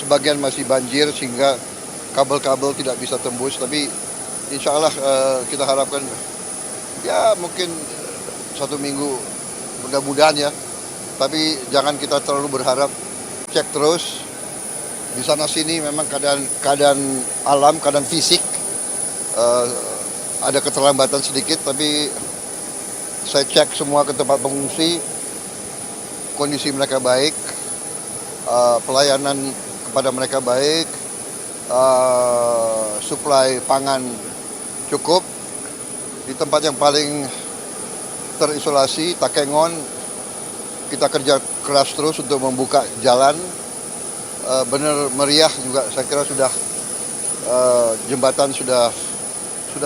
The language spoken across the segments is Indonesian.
sebagian masih banjir sehingga kabel-kabel tidak bisa tembus, tapi insya Allah kita harapkan ya mungkin 1 minggu, mudah-mudahan ya. Tapi jangan kita terlalu berharap, cek terus. Di sana sini memang keadaan alam, keadaan fisik ada keterlambatan sedikit, tapi saya cek semua ke tempat pengungsi, kondisi mereka baik, pelayanan kepada mereka baik, suplai pangan cukup. Di tempat yang paling terisolasi, Takengon, kita kerja keras terus untuk membuka jalan. Benar meriah juga, saya kira sudah jembatan sudah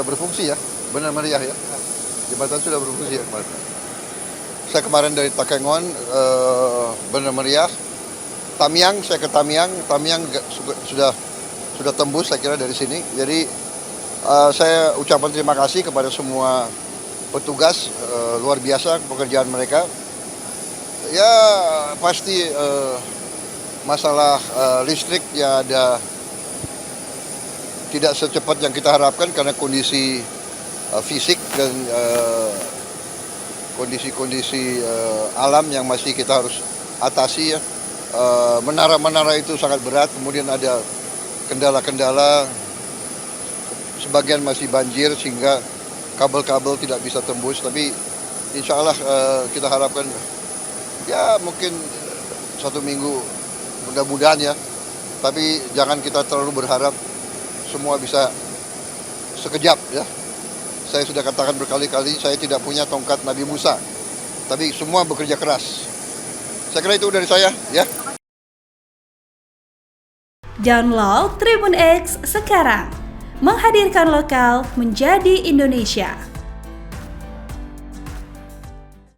berfungsi ya, benar meriah ya, jembatan sudah berfungsi ya kemarin. Saya kemarin dari Takengon, benar meriah. Tamiang, saya ke Tamiang sudah tembus saya kira dari sini. Jadi saya ucapkan terima kasih kepada semua petugas, luar biasa pekerjaan mereka. Ya pasti masalah listrik ya ada tidak secepat yang kita harapkan karena kondisi fisik dan kondisi alam yang masih kita harus atasi ya. Menara-menara itu sangat berat, kemudian ada kendala-kendala, sebagian masih banjir sehingga kabel-kabel tidak bisa tembus, tapi insya Allah kita harapkan ya mungkin 1 minggu, mudah-mudahan ya. Tapi jangan kita terlalu berharap semua bisa sekejap ya. Saya sudah katakan berkali-kali, saya tidak punya tongkat Nabi Musa, tapi semua bekerja keras. Saya kira itu dari saya ya. Download Tribun X sekarang, menghadirkan lokal menjadi Indonesia.